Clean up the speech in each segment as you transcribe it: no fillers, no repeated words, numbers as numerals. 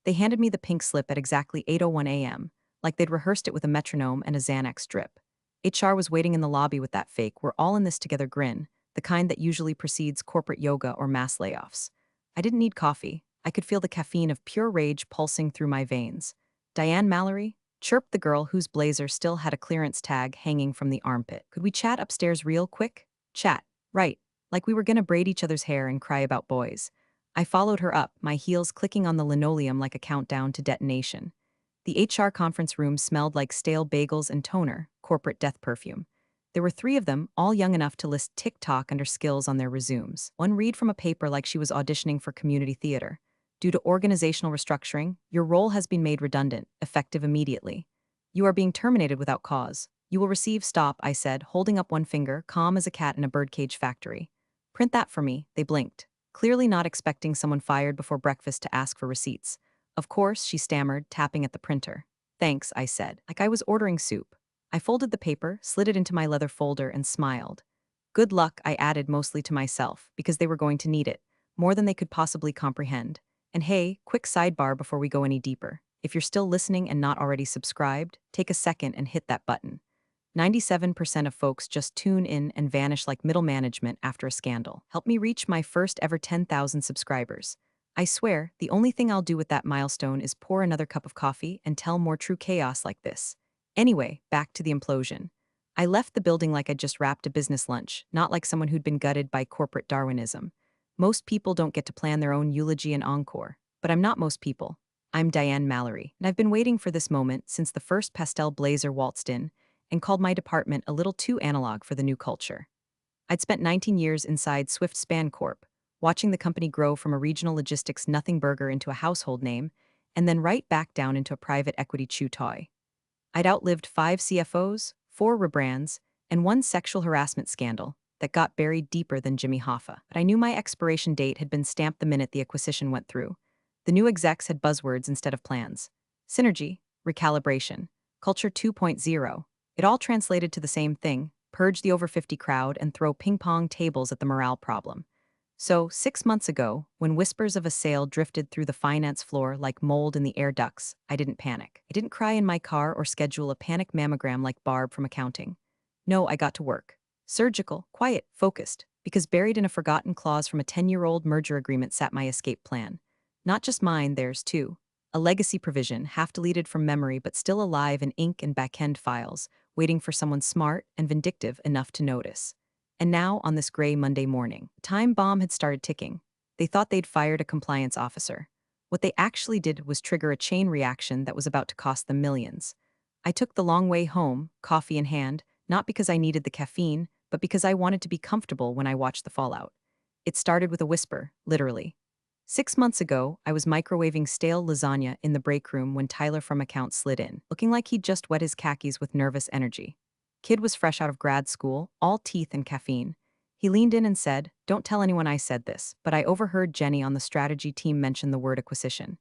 They handed me the pink slip at exactly 8:01 a.m., like they'd rehearsed it with a metronome and a Xanax drip. HR was waiting in the lobby with that fake "we're all in this together" grin, the kind that usually precedes corporate yoga or mass layoffs. I didn't need coffee. I could feel the caffeine of pure rage pulsing through my veins. "Diane Mallory?" chirped the girl whose blazer still had a clearance tag hanging from the armpit. "Could we chat upstairs real quick?" Chat. Right. Like we were gonna braid each other's hair and cry about boys. I followed her up, my heels clicking on the linoleum like a countdown to detonation. The HR conference room smelled like stale bagels and toner, corporate death perfume. There were three of them, all young enough to list TikTok under skills on their resumes. One read from a paper like she was auditioning for community theater. "Due to organizational restructuring, your role has been made redundant, effective immediately. You are being terminated without cause. You will receive." "Stop," I said, holding up one finger, calm as a cat in a birdcage factory. "Print that for me." They blinked, clearly not expecting someone fired before breakfast to ask for receipts. "Of course," she stammered, tapping at the printer. "Thanks," I said, like I was ordering soup. I folded the paper, slid it into my leather folder, and smiled. "Good luck," I added mostly to myself, because they were going to need it, more than they could possibly comprehend. And hey, quick sidebar before we go any deeper. If you're still listening and not already subscribed, take a second and hit that button. 97% of folks just tune in and vanish like middle management after a scandal. Help me reach my first ever 10,000 subscribers. I swear, the only thing I'll do with that milestone is pour another cup of coffee and tell more true chaos like this. Anyway, back to the implosion. I left the building like I'd just wrapped a business lunch, not like someone who'd been gutted by corporate Darwinism. Most people don't get to plan their own eulogy and encore. But I'm not most people. I'm Diane Mallory, and I've been waiting for this moment since the first pastel blazer waltzed in and called my department a little too analog for the new culture. I'd spent 19 years inside Swift Span Corp, watching the company grow from a regional logistics nothing burger into a household name, and then right back down into a private equity chew toy. I'd outlived 5 CFOs, 4 rebrands, and 1 sexual harassment scandal that got buried deeper than Jimmy Hoffa. But I knew my expiration date had been stamped the minute the acquisition went through. The new execs had buzzwords instead of plans. Synergy, recalibration, culture 2.0. It all translated to the same thing: purge the over 50 crowd and throw ping pong tables at the morale problem. So, 6 months ago, when whispers of a sale drifted through the finance floor like mold in the air ducts, I didn't panic. I didn't cry in my car or schedule a panic mammogram like Barb from accounting. No, I got to work. Surgical, quiet, focused, because buried in a forgotten clause from a 10-year-old merger agreement sat my escape plan. Not just mine, theirs too. A legacy provision, half deleted from memory but still alive in ink and back-end files, waiting for someone smart and vindictive enough to notice. And now, on this gray Monday morning, the time bomb had started ticking. They thought they'd fired a compliance officer. What they actually did was trigger a chain reaction that was about to cost them millions. I took the long way home, coffee in hand, not because I needed the caffeine, but because I wanted to be comfortable when I watched the fallout. It started with a whisper, literally. 6 months ago, I was microwaving stale lasagna in the break room when Tyler from accounts slid in, looking like he'd just wet his khakis with nervous energy. Kid was fresh out of grad school, all teeth and caffeine. He leaned in and said, "Don't tell anyone I said this, but I overheard Jenny on the strategy team mention the word acquisition."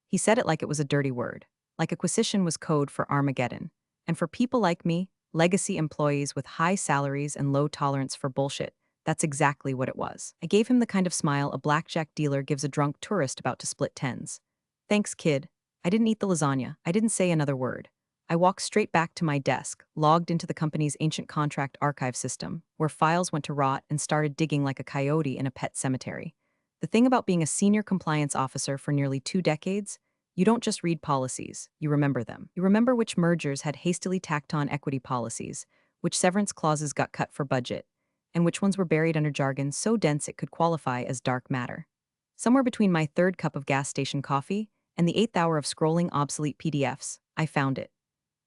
He said it like it was a dirty word, like acquisition was code for Armageddon. And for people like me, legacy employees with high salaries and low tolerance for bullshit, that's exactly what it was. I gave him the kind of smile a blackjack dealer gives a drunk tourist about to split tens. "Thanks, kid." I didn't eat the lasagna. I didn't say another word. I walked straight back to my desk, logged into the company's ancient contract archive system, where files went to rot, and started digging like a coyote in a pet cemetery. The thing about being a senior compliance officer for nearly 2 decades, you don't just read policies, you remember them. You remember which mergers had hastily tacked on equity policies, which severance clauses got cut for budget, and which ones were buried under jargon so dense it could qualify as dark matter. Somewhere between my third cup of gas station coffee and the 8th hour of scrolling obsolete PDFs, I found it.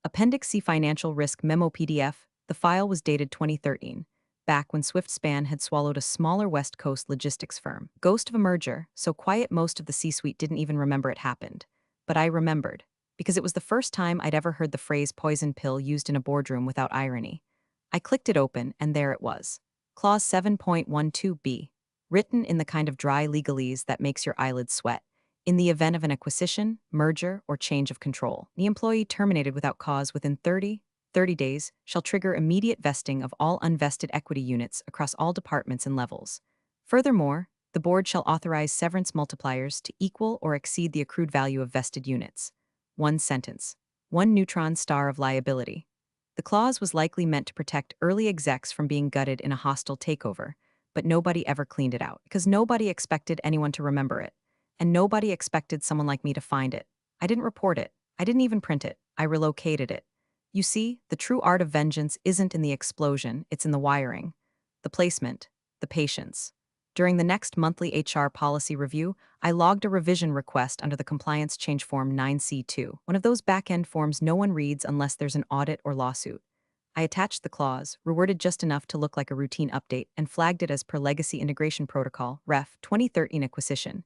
Appendix C Financial Risk Memo PDF. The file was dated 2013, back when SwiftSpan had swallowed a smaller West Coast logistics firm. Ghost of a merger, so quiet most of the C-suite didn't even remember it happened. But I remembered, because it was the first time I'd ever heard the phrase poison pill used in a boardroom without irony. I clicked it open, and there it was. Clause 7.12b, written in the kind of dry legalese that makes your eyelids sweat. In the event of an acquisition, merger, or change of control, the employee terminated without cause within 30 days shall trigger immediate vesting of all unvested equity units across all departments and levels. Furthermore, The board shall authorize severance multipliers to equal or exceed the accrued value of vested units. One sentence. One neutron star of liability. The clause was likely meant to protect early execs from being gutted in a hostile takeover, but nobody ever cleaned it out because nobody expected anyone to remember it, and nobody expected someone like me to find it. I didn't report it. I didn't even print it. I relocated it. You see, the true art of vengeance isn't in the explosion, it's in the wiring, the placement, the patience. During the next monthly HR policy review, I logged a revision request under the Compliance Change Form 9C2, one of those back-end forms no one reads unless there's an audit or lawsuit. I attached the clause, reworded just enough to look like a routine update, and flagged it as per Legacy Integration Protocol, Ref. 2013 Acquisition.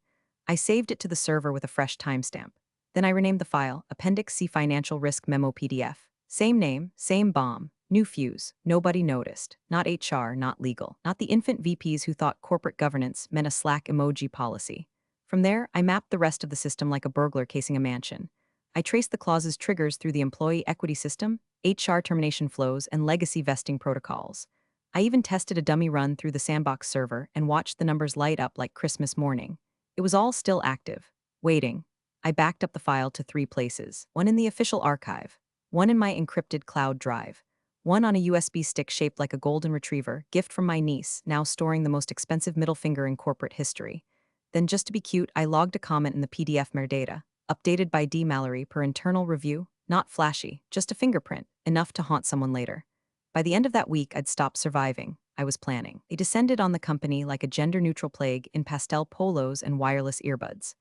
I saved it to the server with a fresh timestamp. Then I renamed the file Appendix C Financial Risk Memo PDF. Same name, same bomb, new fuse, nobody noticed. Not HR, not legal. Not the infant VPs who thought corporate governance meant a Slack emoji policy. From there, I mapped the rest of the system like a burglar casing a mansion. I traced the clause's triggers through the employee equity system, HR termination flows, and legacy vesting protocols. I even tested a dummy run through the sandbox server and watched the numbers light up like Christmas morning. It was all still active, waiting. I backed up the file to 3 places, one in the official archive, one in my encrypted cloud drive, one on a USB stick shaped like a golden retriever, gift from my niece, now storing the most expensive middle finger in corporate history. Then just to be cute, I logged a comment in the PDF metadata, updated by D. Mallory per internal review, not flashy, just a fingerprint, enough to haunt someone later. By the end of that week, I'd stopped surviving. I was planning. They descended on the company like a gender-neutral plague in pastel polos and wireless earbuds.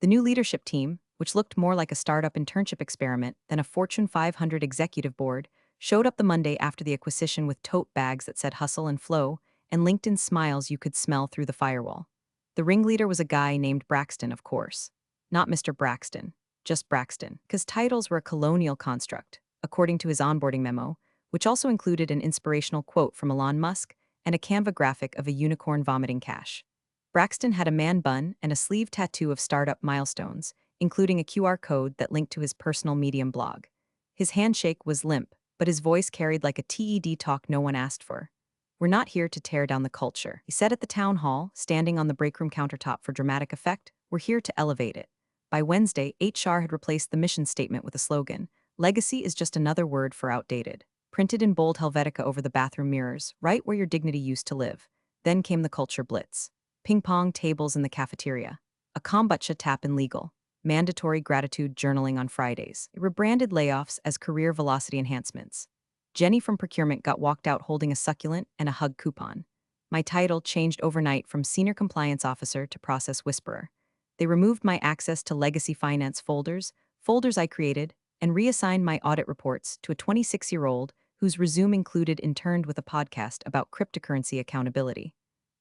The new leadership team, which looked more like a startup internship experiment than a Fortune 500 executive board, showed up the Monday after the acquisition with tote bags that said hustle and flow, and LinkedIn smiles you could smell through the firewall. The ringleader was a guy named Braxton, of course. Not Mr. Braxton, just Braxton, because titles were a colonial construct, according to his onboarding memo, which also included an inspirational quote from Elon Musk and a Canva graphic of a unicorn vomiting cash. Braxton had a man bun and a sleeve tattoo of startup milestones, including a QR code that linked to his personal Medium blog. His handshake was limp, but his voice carried like a TED talk no one asked for. "We're not here to tear down the culture," he said at the town hall, standing on the breakroom countertop for dramatic effect. "We're here to elevate it." By Wednesday, HR had replaced the mission statement with a slogan: "Legacy is just another word for outdated." Printed in bold Helvetica over the bathroom mirrors, right where your dignity used to live. Then came the culture blitz. Ping-pong tables in the cafeteria. A kombucha tap in legal. Mandatory gratitude journaling on Fridays. It rebranded layoffs as career velocity enhancements. Jenny from procurement got walked out holding a succulent and a hug coupon. My title changed overnight from senior compliance officer to process whisperer. They removed my access to legacy finance folders I created, and reassigned my audit reports to a 26-year-old whose resume included interned with a podcast about cryptocurrency accountability.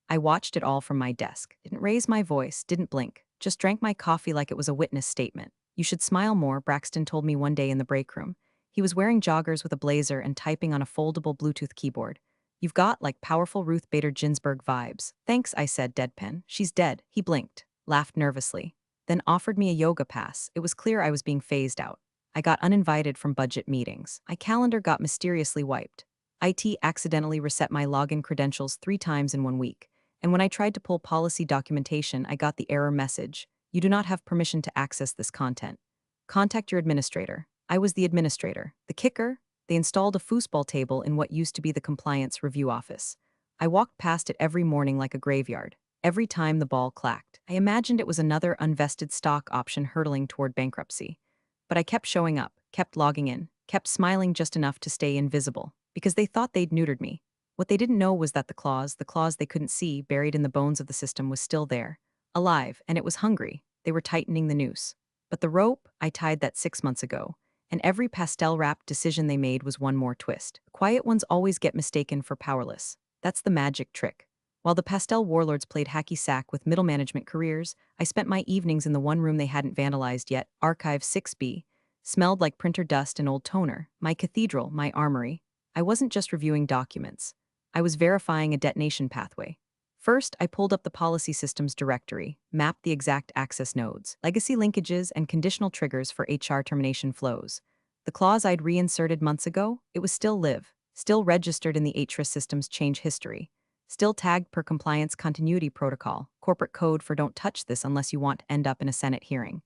I watched it all from my desk, didn't raise my voice, didn't blink, just drank my coffee like it was a witness statement. "You should smile more," Braxton told me one day in the break room. He was wearing joggers with a blazer and typing on a foldable Bluetooth keyboard. "You've got, like, powerful Ruth Bader Ginsburg vibes." "Thanks," I said, deadpan. "She's dead." He blinked, laughed nervously, then offered me a yoga pass. It was clear I was being phased out. I got uninvited from budget meetings. My calendar got mysteriously wiped. IT accidentally reset my login credentials 3 times in 1 week. And when I tried to pull policy documentation, I got the error message: "You do not have permission to access this content. Contact your administrator." I was the administrator. The kicker? They installed a foosball table in what used to be the compliance review office. I walked past it every morning like a graveyard. Every time the ball clacked, I imagined it was another unvested stock option hurtling toward bankruptcy. But I kept showing up, kept logging in, kept smiling just enough to stay invisible, because they thought they'd neutered me. What they didn't know was that the clause they couldn't see, buried in the bones of the system, was still there, alive, and it was hungry. They were tightening the noose. But the rope, I tied that 6 months ago, and every pastel-wrapped decision they made was one more twist. Quiet ones always get mistaken for powerless. That's the magic trick. While the pastel warlords played hacky sack with middle management careers, I spent my evenings in the one room they hadn't vandalized yet, Archive 6B. Smelled like printer dust and old toner, my cathedral, my armory. I wasn't just reviewing documents. I was verifying a detonation pathway. First, I pulled up the policy systems directory, mapped the exact access nodes, legacy linkages, and conditional triggers for HR termination flows. The clause I'd reinserted months ago, it was still live, still registered in the HRIS system's change history. Still tagged per compliance continuity protocol, corporate code for don't touch this unless you want to end up in a Senate hearing.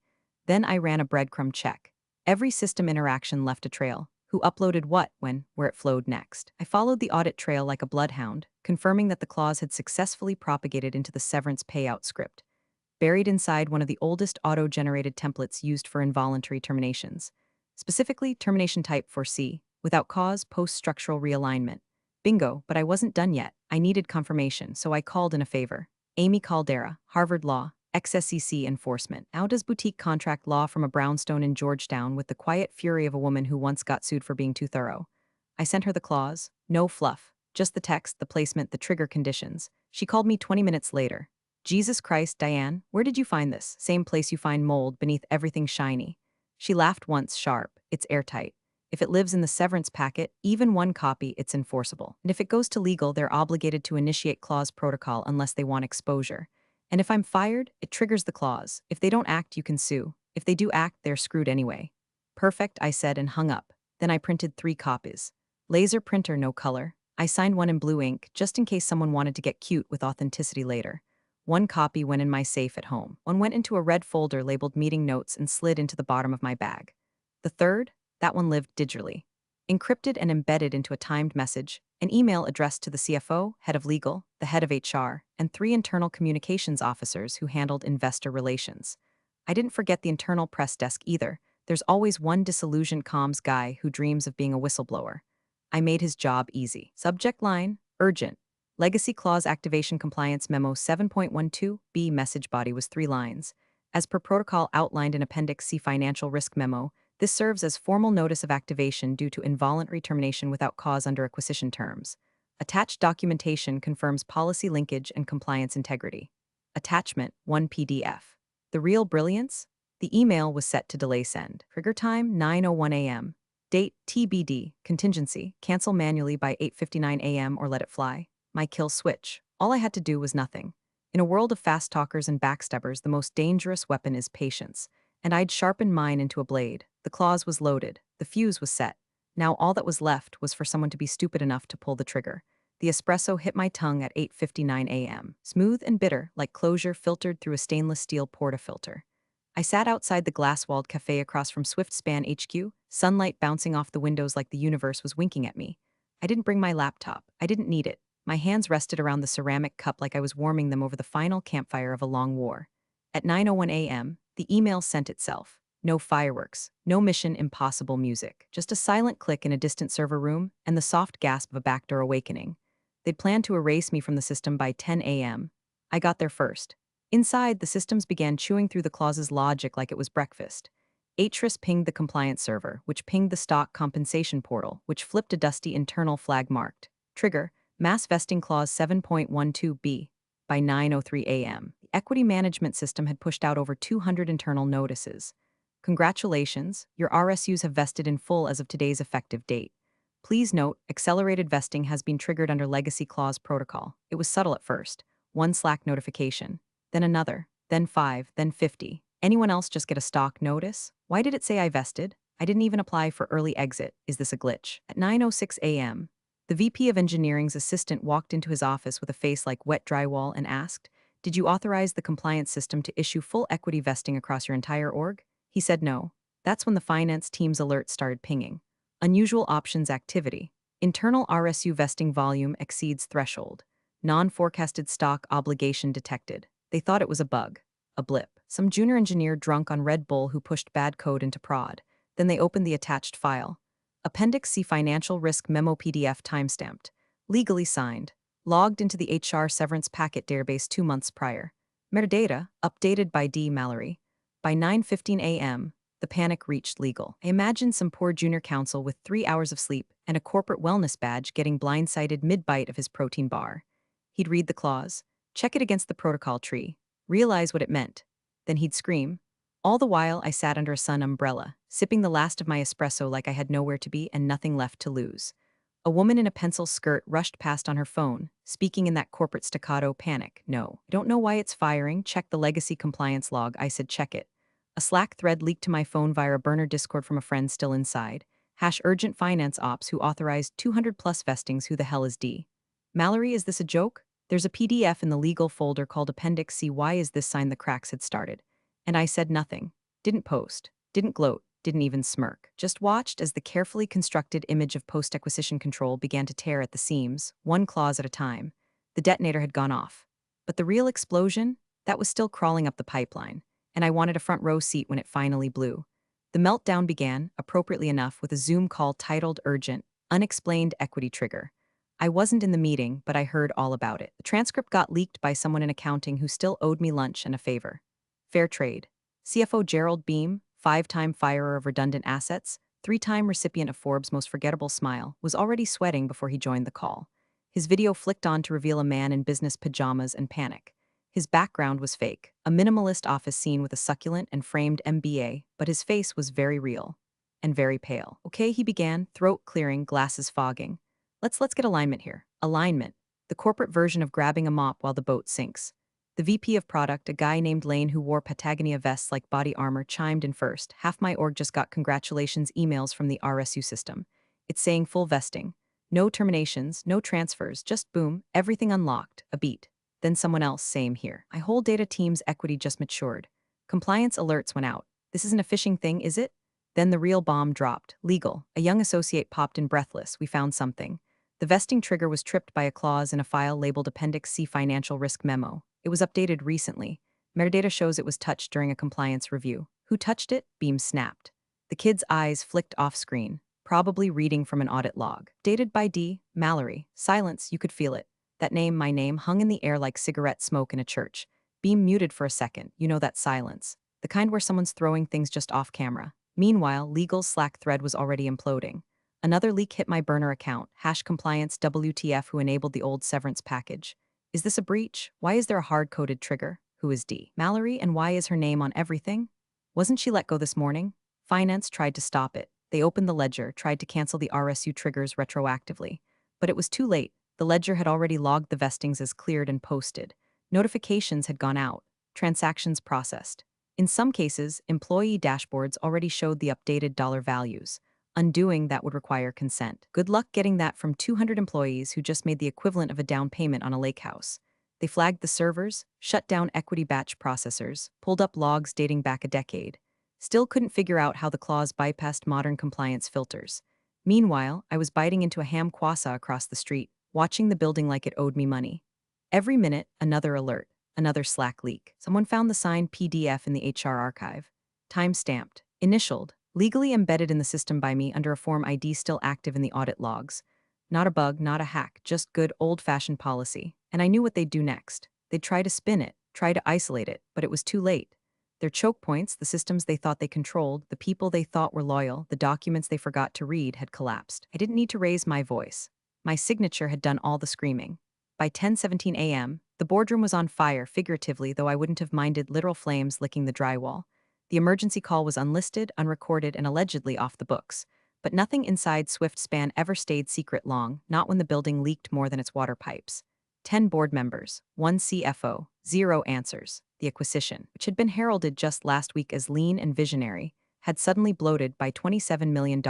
Then I ran a breadcrumb check. Every system interaction left a trail. Who uploaded what, when, where it flowed next. I followed the audit trail like a bloodhound, confirming that the clause had successfully propagated into the severance payout script, buried inside one of the oldest auto-generated templates used for involuntary terminations. Specifically, termination type for C, without cause, post-structural realignment. Bingo, but I wasn't done yet. I needed confirmation, so I called in a favor. Amy Caldera, Harvard Law, ex-SEC enforcement. Now does boutique contract law from a brownstone in Georgetown with the quiet fury of a woman who once got sued for being too thorough. I sent her the clause. No fluff. Just the text, the placement, the trigger conditions. She called me 20 minutes later. Jesus Christ, Diane, where did you find this? Same place you find mold beneath everything shiny. She laughed once, sharp. It's airtight. If it lives in the severance packet, even one copy, it's enforceable. And if it goes to legal, they're obligated to initiate clause protocol unless they want exposure. And if I'm fired, it triggers the clause. If they don't act, you can sue. If they do act, they're screwed anyway. Perfect, I said and hung up. Then I printed 3 copies. Laser printer, no color. I signed one in blue ink, just in case someone wanted to get cute with authenticity later. 1 copy went in my safe at home. 1 went into a red folder labeled meeting notes and slid into the bottom of my bag. The third, that one lived digitally. Encrypted and embedded into a timed message, an email addressed to the CFO, head of legal, the head of HR, and 3 internal communications officers who handled investor relations. I didn't forget the internal press desk either. There's always one disillusioned comms guy who dreams of being a whistleblower. I made his job easy. Subject line, urgent. Legacy Clause Activation Compliance Memo 7.12b message body was 3 lines. As per protocol outlined in Appendix C Financial Risk Memo, this serves as formal notice of activation due to involuntary termination without cause under acquisition terms. Attached documentation confirms policy linkage and compliance integrity. Attachment 1 PDF. The real brilliance? The email was set to delay send. Trigger time 9:01 a.m. Date TBD. Contingency. Cancel manually by 8:59 a.m. or let it fly. My kill switch. All I had to do was nothing. In a world of fast talkers and backstabbers, the most dangerous weapon is patience, and I'd sharpened mine into a blade. The clause was loaded. The fuse was set. Now all that was left was for someone to be stupid enough to pull the trigger. The espresso hit my tongue at 8:59 a.m., smooth and bitter, like closure filtered through a stainless steel portafilter. I sat outside the glass-walled cafe across from Swiftspan HQ, sunlight bouncing off the windows like the universe was winking at me. I didn't bring my laptop. I didn't need it. My hands rested around the ceramic cup like I was warming them over the final campfire of a long war. At 9:01 a.m., the email sent itself. No fireworks, no Mission Impossible music, just a silent click in a distant server room and the soft gasp of a backdoor awakening. They'd planned to erase me from the system by 10 a.m. I got there first. Inside, the systems began chewing through the clause's logic like it was breakfast. Atris pinged the compliance server, which pinged the stock compensation portal, which flipped a dusty internal flag marked. Trigger, Mass Vesting Clause 7.12b. By 9:03 a.m., the equity management system had pushed out over 200 internal notices. Congratulations, your RSUs have vested in full as of today's effective date. Please note, accelerated vesting has been triggered under Legacy Clause Protocol. It was subtle at first. 1 Slack notification, then another, then 5, then 50. Anyone else just get a stock notice? Why did it say I vested? I didn't even apply for early exit. Is this a glitch? At 9:06 a.m., the VP of Engineering's assistant walked into his office with a face like wet drywall and asked, "Did you authorize the compliance system to issue full equity vesting across your entire org?" He said no. That's when the finance team's alert started pinging. Unusual options activity. Internal RSU vesting volume exceeds threshold. Non-forecasted stock obligation detected. They thought it was a bug. A blip. Some junior engineer drunk on Red Bull who pushed bad code into prod. Then they opened the attached file. Appendix C Financial Risk Memo PDF timestamped. Legally signed. Logged into the HR severance packet database 2 months prior. Metadata, updated by D. Mallory. By 9:15 a.m., the panic reached legal. I imagined some poor junior counsel with 3 hours of sleep and a corporate wellness badge getting blindsided mid-bite of his protein bar. He'd read the clause, check it against the protocol tree, realize what it meant. Then he'd scream. All the while, I sat under a sun umbrella, sipping the last of my espresso like I had nowhere to be and nothing left to lose. A woman in a pencil skirt rushed past on her phone, speaking in that corporate staccato panic. "No, I don't know why it's firing. Check the legacy compliance log." I said, "Check it." A Slack thread leaked to my phone via a burner Discord from a friend still inside. #urgent finance ops who authorized 200 plus vestings. Who the hell is D? Mallory, is this a joke? There's a PDF in the legal folder called Appendix C. Why is this sign the cracks had started? And I said nothing. Didn't post. Didn't gloat. Didn't even smirk. Just watched as the carefully constructed image of post-acquisition control began to tear at the seams, one clause at a time. The detonator had gone off. But the real explosion? That was still crawling up the pipeline, and I wanted a front row seat when it finally blew. The meltdown began, appropriately enough, with a Zoom call titled Urgent, Unexplained Equity Trigger. I wasn't in the meeting, but I heard all about it. The transcript got leaked by someone in accounting who still owed me lunch and a favor. Fair trade. CFO Gerald Beam, five-time firer of redundant assets, three-time recipient of Forbes' most forgettable smile, was already sweating before he joined the call. His video flicked on to reveal a man in business pajamas and panic. His background was fake, a minimalist office scene with a succulent and framed MBA, but his face was very real. And very pale. Okay, he began, throat clearing, glasses fogging. Let's get alignment here. Alignment. The corporate version of grabbing a mop while the boat sinks. The VP of product, a guy named Lane who wore Patagonia vests like body armor, chimed in first. Half my org just got congratulations emails from the RSU system. It's saying full vesting. No terminations, no transfers, just boom, everything unlocked, a beat. Then someone else, same here. My whole data team's equity just matured. Compliance alerts went out. This isn't a phishing thing, is it? Then the real bomb dropped. Legal. A young associate popped in breathless. We found something. The vesting trigger was tripped by a clause in a file labeled Appendix C Financial Risk Memo. It was updated recently. Metadata shows it was touched during a compliance review. Who touched it? Beam snapped. The kid's eyes flicked off screen, probably reading from an audit log. Dated by D. Mallory. Silence, you could feel it. That name, my name, hung in the air like cigarette smoke in a church. Beam muted for a second. You know that silence. The kind where someone's throwing things just off camera. Meanwhile, legal's Slack thread was already imploding. Another leak hit my burner account, hash compliance WTF who enabled the old severance package. Is this a breach? Why is there a hard-coded trigger? Who is D? Mallory, and why is her name on everything? Wasn't she let go this morning? Finance tried to stop it. They opened the ledger, tried to cancel the RSU triggers retroactively. But it was too late. The ledger had already logged the vestings as cleared and posted. Notifications had gone out. Transactions processed. In some cases, employee dashboards already showed the updated dollar values. Undoing that would require consent. Good luck getting that from 200 employees who just made the equivalent of a down payment on a lake house. They flagged the servers, shut down equity batch processors, pulled up logs dating back a decade. Still couldn't figure out how the clause bypassed modern compliance filters. Meanwhile, I was biting into a ham quassa across the street, watching the building like it owed me money. Every minute, another alert, another Slack leak. Someone found the signed PDF in the HR archive. Time-stamped, initialed, legally embedded in the system by me under a Form ID still active in the audit logs. Not a bug, not a hack, just good old-fashioned policy. And I knew what they'd do next. They'd try to spin it, try to isolate it, but it was too late. Their choke points, the systems they thought they controlled, the people they thought were loyal, the documents they forgot to read had collapsed. I didn't need to raise my voice. My signature had done all the screaming. By 10:17 a.m., the boardroom was on fire, figuratively, though I wouldn't have minded literal flames licking the drywall. The emergency call was unlisted, unrecorded, and allegedly off the books. But nothing inside SwiftSpan ever stayed secret long, not when the building leaked more than its water pipes. 10 board members, 1 CFO, 0 answers. The acquisition, which had been heralded just last week as lean and visionary, had suddenly bloated by $27 million.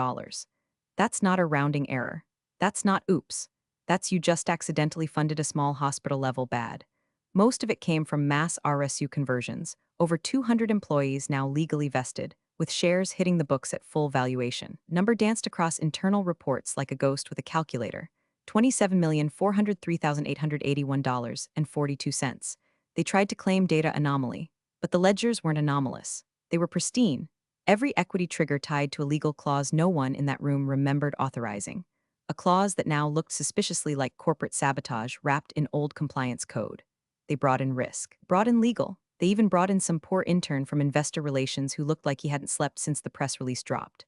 That's not a rounding error. That's not oops. That's you just accidentally funded a small hospital-level bad. Most of it came from mass RSU conversions, over 200 employees now legally vested, with shares hitting the books at full valuation. Number danced across internal reports like a ghost with a calculator. $27,403,881.42. They tried to claim data anomaly, but the ledgers weren't anomalous. They were pristine. Every equity trigger tied to a legal clause no one in that room remembered authorizing. A clause that now looked suspiciously like corporate sabotage wrapped in old compliance code. They brought in risk, brought in legal. They even brought in some poor intern from investor relations who looked like he hadn't slept since the press release dropped.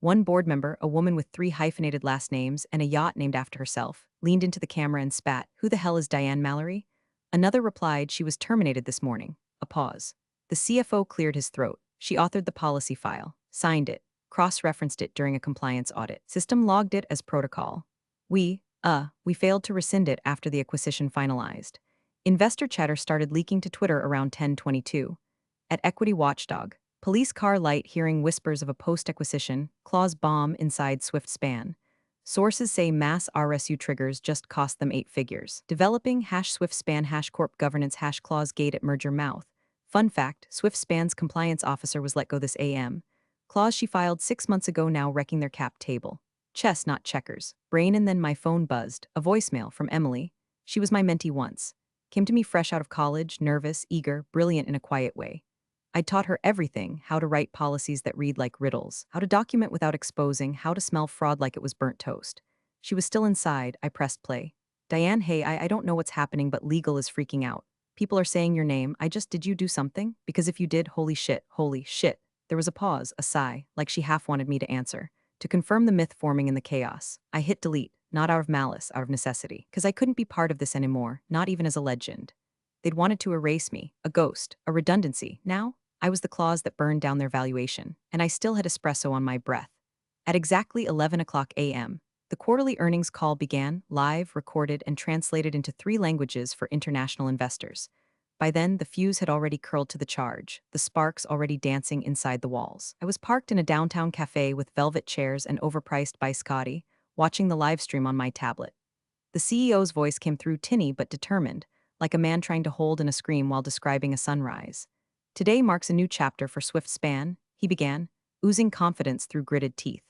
One board member, a woman with 3 hyphenated last names and a yacht named after herself, leaned into the camera and spat, "Who the hell is Diane Mallory?" Another replied she was terminated this morning. A pause. The CFO cleared his throat. She authored the policy file, signed it, cross-referenced it during a compliance audit. System logged it as protocol. We failed to rescind it after the acquisition finalized. Investor chatter started leaking to Twitter around 10:22. At Equity Watchdog, police car light hearing whispers of a post-acquisition clause bomb inside SwiftSpan. Sources say mass RSU triggers just cost them 8 figures. Developing Swift Span Corp governance clause gate at merger mouth. Fun fact, Swift Span's compliance officer was let go this AM. Clause she filed 6 months ago now wrecking their cap table. Chess, not checkers. Brain, and then my phone buzzed. A voicemail from Emily. She was my mentee once. Came to me fresh out of college, nervous, eager, brilliant in a quiet way. I'd taught her everything: how to write policies that read like riddles, how to document without exposing, how to smell fraud like it was burnt toast. She was still inside. I pressed play. Diane, hey, I don't know what's happening, but legal is freaking out. People are saying your name. Did you do something? Because if you did, holy shit, holy shit. There was a pause, a sigh, like she half wanted me to answer. To confirm the myth forming in the chaos, I hit delete, not out of malice, out of necessity, because I couldn't be part of this anymore, not even as a legend. They'd wanted to erase me, a ghost, a redundancy. Now, I was the clause that burned down their valuation, and I still had espresso on my breath. At exactly 11 o'clock a.m., the quarterly earnings call began, live, recorded, and translated into 3 languages for international investors. By then, the fuse had already curled to the charge, the sparks already dancing inside the walls. I was parked in a downtown cafe with velvet chairs and overpriced biscotti, watching the live stream on my tablet. The CEO's voice came through tinny but determined, like a man trying to hold in a scream while describing a sunrise. Today marks a new chapter for Swift Span, he began, oozing confidence through gritted teeth.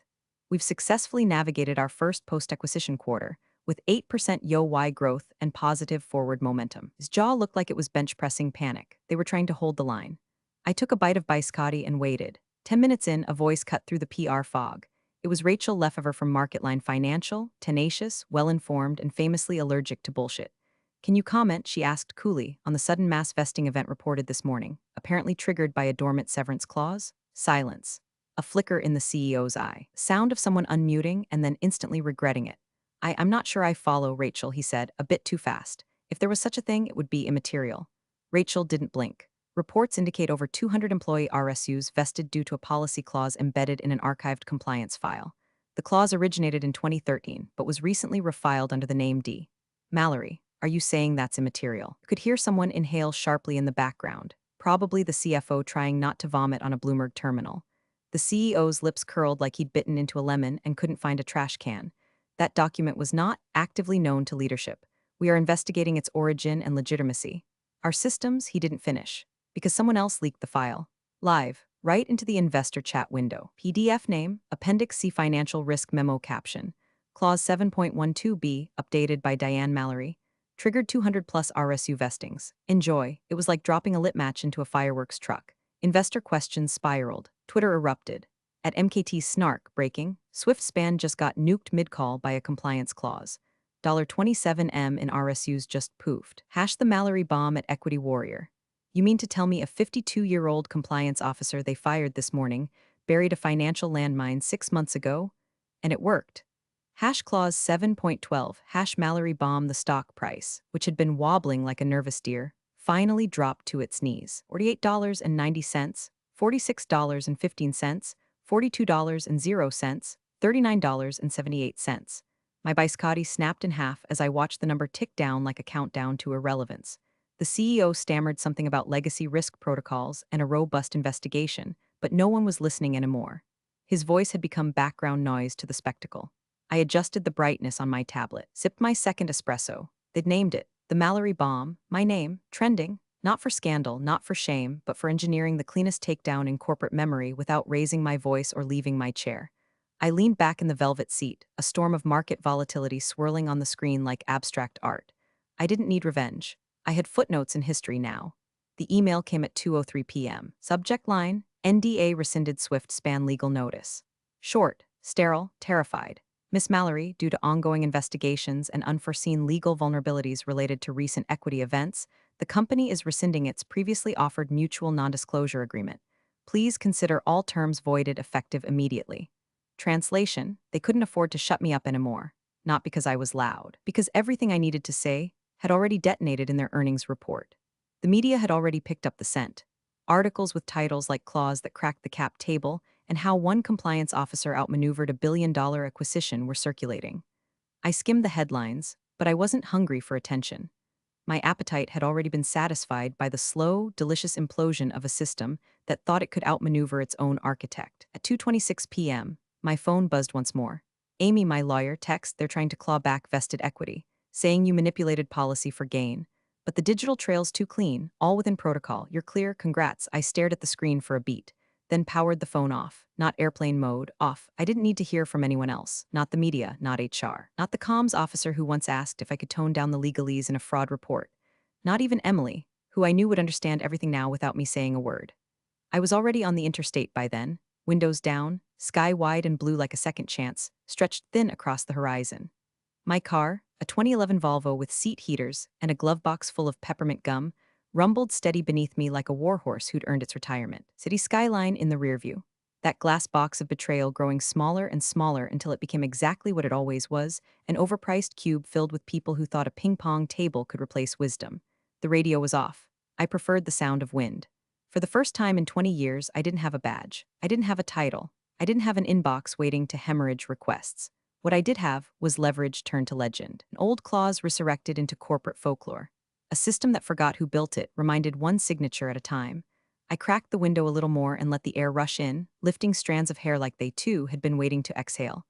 We've successfully navigated our first post-acquisition quarter, with 8% YoY growth and positive forward momentum. His jaw looked like it was bench-pressing panic. They were trying to hold the line. I took a bite of biscotti and waited. 10 minutes in, a voice cut through the PR fog. It was Rachel Lefevre from Marketline Financial, tenacious, well-informed, and famously allergic to bullshit. Can you comment, she asked coolly, on the sudden mass vesting event reported this morning, apparently triggered by a dormant severance clause? Silence. A flicker in the CEO's eye. Sound of someone unmuting and then instantly regretting it. I'm not sure I follow, Rachel, he said, a bit too fast. If there was such a thing, it would be immaterial. Rachel didn't blink. Reports indicate over 200 employee RSUs vested due to a policy clause embedded in an archived compliance file. The clause originated in 2013, but was recently refiled under the name D. Mallory, are you saying that's immaterial? You could hear someone inhale sharply in the background, probably the CFO trying not to vomit on a Bloomberg terminal. The CEO's lips curled like he'd bitten into a lemon and couldn't find a trash can. That document was not actively known to leadership. We are investigating its origin and legitimacy. Our systems, he didn't finish, because someone else leaked the file. Live, right into the investor chat window. PDF name, Appendix C Financial Risk Memo caption. Clause 7.12b, updated by Diane Mallory. Triggered 200 plus RSU vestings. Enjoy. It was like dropping a lit match into a fireworks truck. Investor questions spiraled. Twitter erupted. At MKT snark breaking, Swift Span just got nuked mid-call by a compliance clause. $27M in RSUs just poofed. The Mallory bomb at Equity Warrior. You mean to tell me a 52-year-old compliance officer they fired this morning buried a financial landmine 6 months ago? And it worked. Clause 7.12, Mallory bomb the stock price, which had been wobbling like a nervous deer, finally dropped to its knees. $48.90, $46.15, $42.00, $39.78. My biscotti snapped in half as I watched the number tick down like a countdown to irrelevance. The CEO stammered something about legacy risk protocols and a robust investigation, but no one was listening anymore. His voice had become background noise to the spectacle. I adjusted the brightness on my tablet, sipped my second espresso. They'd named it, the Mallory bomb, my name, trending, not for scandal, not for shame, but for engineering the cleanest takedown in corporate memory without raising my voice or leaving my chair. I leaned back in the velvet seat, a storm of market volatility swirling on the screen like abstract art. I didn't need revenge. I had footnotes in history now. The email came at 2:03 p.m. Subject line, NDA rescinded Swift Span legal notice. Short, sterile, terrified. Miss Mallory, due to ongoing investigations and unforeseen legal vulnerabilities related to recent equity events, the company is rescinding its previously offered mutual non-disclosure agreement. Please consider all terms voided effective immediately. Translation, they couldn't afford to shut me up anymore. Not because I was loud, because everything I needed to say had already detonated in their earnings report. The media had already picked up the scent. Articles with titles like Clause that cracked the cap table and how one compliance officer outmaneuvered a billion-dollar acquisition were circulating. I skimmed the headlines, but I wasn't hungry for attention. My appetite had already been satisfied by the slow, delicious implosion of a system that thought it could outmaneuver its own architect. At 2:26 p.m., my phone buzzed once more. Amy, my lawyer, text they're trying to claw back vested equity, saying you manipulated policy for gain. But the digital trail's too clean, all within protocol. You're clear, congrats. I stared at the screen for a beat, then powered the phone off. Not airplane mode, off. I didn't need to hear from anyone else. Not the media, not HR. Not the comms officer who once asked if I could tone down the legalese in a fraud report. Not even Emily, who I knew would understand everything now without me saying a word. I was already on the interstate by then, windows down, sky wide and blue like a second chance, stretched thin across the horizon. My car, a 2011 Volvo with seat heaters and a glove box full of peppermint gum, rumbled steady beneath me like a warhorse who'd earned its retirement. City skyline in the rear view. That glass box of betrayal growing smaller and smaller until it became exactly what it always was, an overpriced cube filled with people who thought a ping-pong table could replace wisdom. The radio was off. I preferred the sound of wind. For the first time in 20 years, I didn't have a badge. I didn't have a title. I didn't have an inbox waiting to hemorrhage requests. What I did have was leverage turned to legend, an old clause resurrected into corporate folklore. A system that forgot who built it, reminded one signature at a time. I cracked the window a little more and let the air rush in, lifting strands of hair like they too had been waiting to exhale.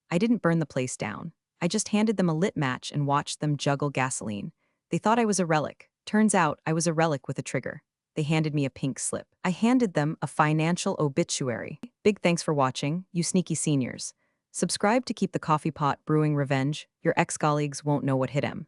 I didn't burn the place down. I just handed them a lit match and watched them juggle gasoline. They thought I was a relic. Turns out I was a relic with a trigger. They handed me a pink slip. I handed them a financial obituary. Big thanks for watching, you sneaky seniors. Subscribe to keep the coffee pot brewing revenge. Your ex-colleagues won't know what hit him.